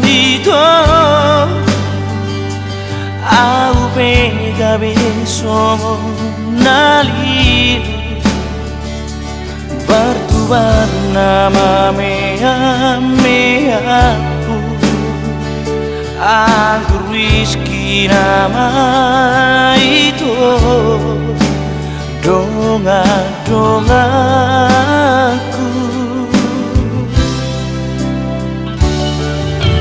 itu au pega beso nali bertubar nama meaku anggur whisky nama itu dongak-dongakku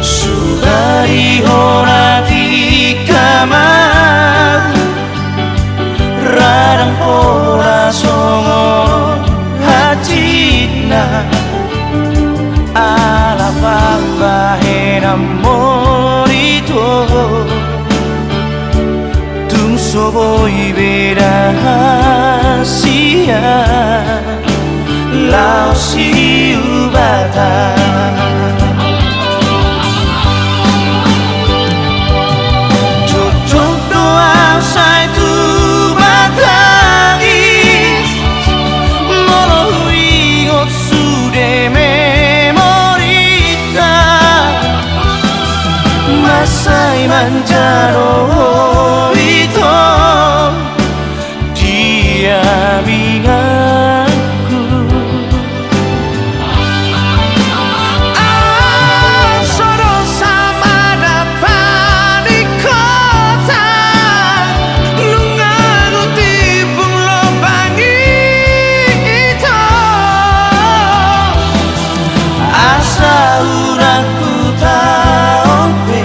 Sudari ora di kamar radang ora songo hatina ala bahe namorito tum soboi berahasia lau siubata jodoh doa saya tu batangis molo ingot sude memorita masai manjaro itu dia ingatku soro sama dapat di kota nungaku tibung lubang itu asa uraku taompe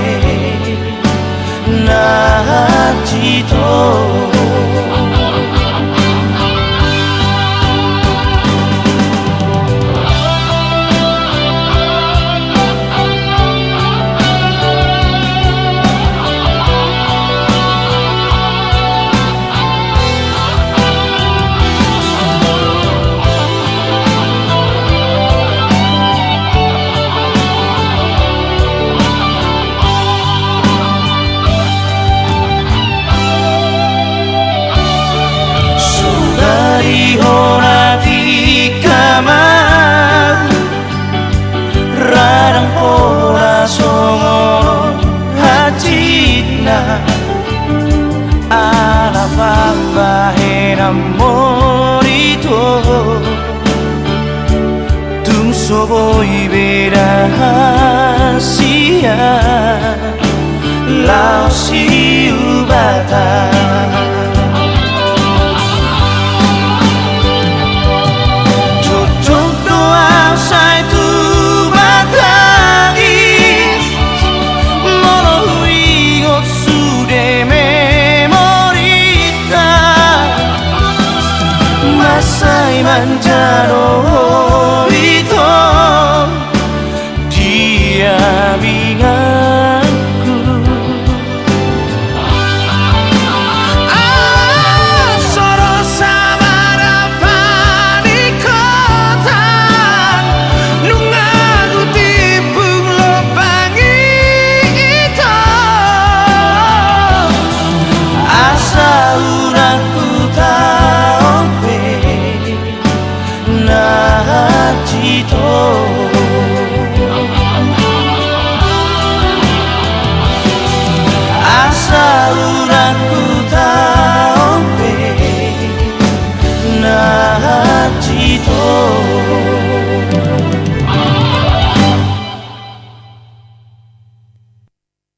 Nachito ora di kamar radang ora songo hatina ala bahe namorito tum soboi berahasia lau siubata Masai manjaro itu dia ingatku soro sama dapat di kota nungaku tibung lubang itu asa uraku Nachito asa